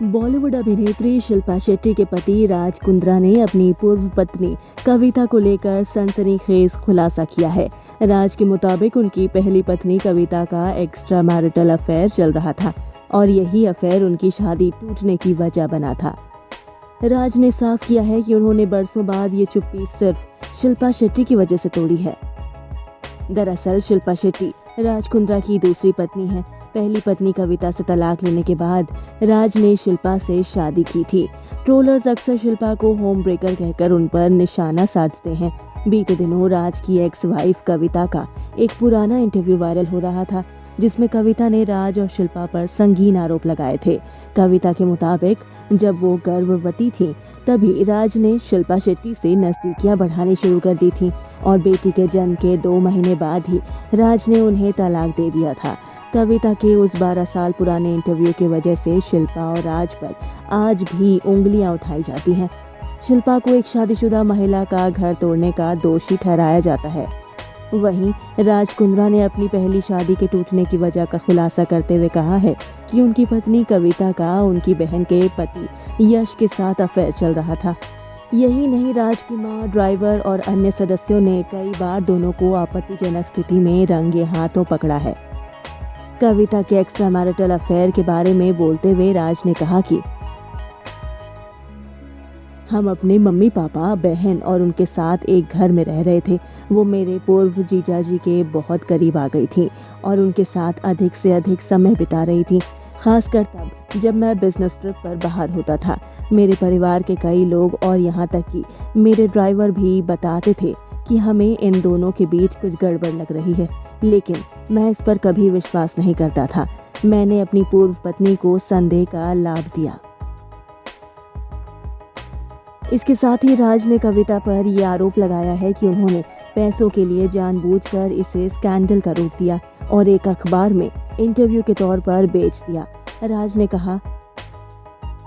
बॉलीवुड अभिनेत्री शिल्पा शेट्टी के पति राज कुंद्रा ने अपनी पूर्व पत्नी कविता को लेकर सनसनीखेज खुलासा किया है। राज के मुताबिक उनकी पहली पत्नी कविता का एक्स्ट्रा मैरिटल अफेयर चल रहा था और यही अफेयर उनकी शादी टूटने की वजह बना था। राज ने साफ किया है कि उन्होंने बरसों बाद ये चुप्पी सिर्फ शिल्पा शेट्टी की वजह से तोड़ी है। दरअसल शिल्पा शेट्टी राज कुंद्रा की दूसरी पत्नी है। पहली पत्नी कविता से तलाक लेने के बाद राज ने शिल्पा से शादी की थी। ट्रोलर्स अक्सर शिल्पा को होम ब्रेकर कहकर उन पर निशाना साधते हैं। बीते दिनों राज की एक्स वाइफ कविता का एक पुराना इंटरव्यू वायरल हो रहा था, जिसमें कविता ने राज और शिल्पा पर संगीन आरोप लगाए थे। कविता के मुताबिक जब वो गर्भवती थी तभी राज ने शिल्पा शेट्टी से नजदीकियां बढ़ानी शुरू कर दी थी और बेटी के जन्म के 2 महीने बाद ही राज ने उन्हें तलाक दे दिया था। कविता के उस 12 साल पुराने इंटरव्यू की वजह से शिल्पा और राज पर आज भी उंगलियां उठाई जाती हैं। शिल्पा को एक शादीशुदा महिला का घर तोड़ने का दोषी ठहराया जाता है। वहीं राज कुंद्रा ने अपनी पहली शादी के टूटने की वजह का खुलासा करते हुए कहा है कि उनकी पत्नी कविता का उनकी बहन के पति यश के साथ अफेयर चल रहा था। यही नहीं, राज की मां, ड्राइवर और अन्य सदस्यों ने कई बार दोनों को आपत्तिजनक स्थिति में रंगे हाथों पकड़ा है। कविता के एक्स्ट्रा मैरिटल अफेयर के बारे में बोलते हुए राज ने कहा कि हम अपने मम्मी पापा, बहन और उनके साथ एक घर में रह रहे थे। वो मेरे पूर्व जीजा जी के बहुत करीब आ गई थी और उनके साथ अधिक से अधिक समय बिता रही थी, खासकर तब जब मैं बिजनेस ट्रिप पर बाहर होता था। मेरे परिवार के कई लोग और यहाँ तक कि मेरे ड्राइवर भी बताते थे कि हमें इन दोनों के बीच कुछ गड़बड़ लग रही है, लेकिन मैं इस पर कभी विश्वास नहीं करता था। मैंने अपनी पूर्व पत्नी को संदेह का लाभ दिया। इसके साथ ही राज ने कविता पर यह आरोप लगाया है कि उन्होंने पैसों के लिए जानबूझकर इसे स्कैंडल का रूप दिया और एक अखबार में इंटरव्यू के तौर पर बेच दिया। राज ने कहा,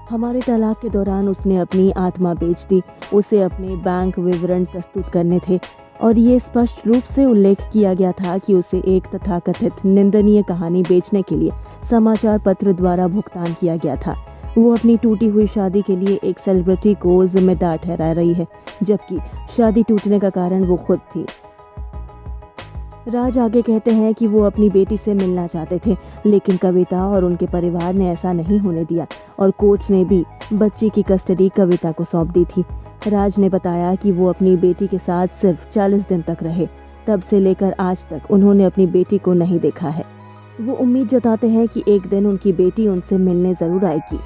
हमारे तलाक के दौरान उसने अपनी आत्मा बेच दी। उसे अपने बैंक विवरण प्रस्तुत करने थे और ये स्पष्ट रूप से उल्लेख किया गया था कि उसे एक तथाकथित निंदनीय कहानी बेचने के लिए समाचार पत्र द्वारा भुगतान किया गया था। वो अपनी टूटी हुई शादी के लिए एक सेलिब्रिटी को जिम्मेदार ठहरा रही है, जबकि शादी टूटने का कारण वो खुद थी। राज आगे कहते हैं कि वो अपनी बेटी से मिलना चाहते थे, लेकिन कविता और उनके परिवार ने ऐसा नहीं होने दिया और कोर्ट ने भी बच्ची की कस्टडी कविता को सौंप दी थी। राज ने बताया कि वो अपनी बेटी के साथ सिर्फ 40 दिन तक रहे। तब से लेकर आज तक उन्होंने अपनी बेटी को नहीं देखा है। वो उम्मीद जताते हैं कि एक दिन उनकी बेटी उनसे मिलने जरूर आएगी।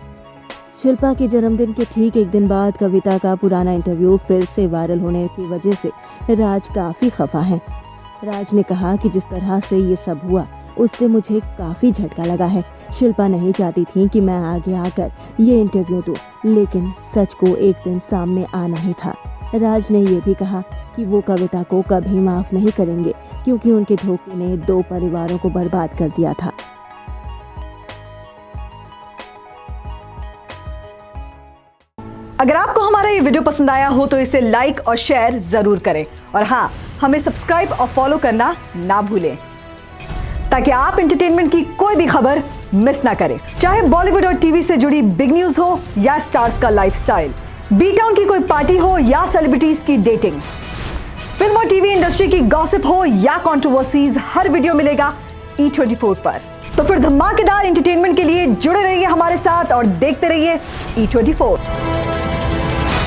शिल्पा के जन्मदिन के ठीक एक दिन बाद कविता का पुराना इंटरव्यू फिर से वायरल होने की वजह से राज काफी खफा हैं। राज ने कहा कि जिस तरह से ये सब हुआ उससे मुझे काफी झटका लगा है। शिल्पा नहीं चाहती थी कि मैं आगे आकर ये इंटरव्यू दूं, लेकिन सच को एक दिन सामने आना ही था। राज ने ये भी कहा कि वो कविता को कभी माफ नहीं करेंगे, क्योंकि उनके धोखे ने 2 परिवारों को बर्बाद कर दिया था। अगर आपको हमारा ये वीडियो पसंद आया हो तो इसे लाइक और शेयर जरूर करें और हाँ, हमें सब्सक्राइब और फॉलो करना ना भूलें, ताकि आप एंटरटेनमेंट की कोई भी खबर मिस ना करें। चाहे बॉलीवुड और टीवी से जुड़ी बिग न्यूज हो या स्टार्स का लाइफस्टाइल, बी टाउन की कोई पार्टी हो या सेलिब्रिटीज की डेटिंग, फिल्म और टीवी इंडस्ट्री की गॉसिप हो या कंट्रोवर्सीज, हर वीडियो मिलेगा E24 पर। तो फिर धमाकेदार एंटरटेनमेंट के लिए जुड़े रहिए हमारे साथ और देखते रहिए E24।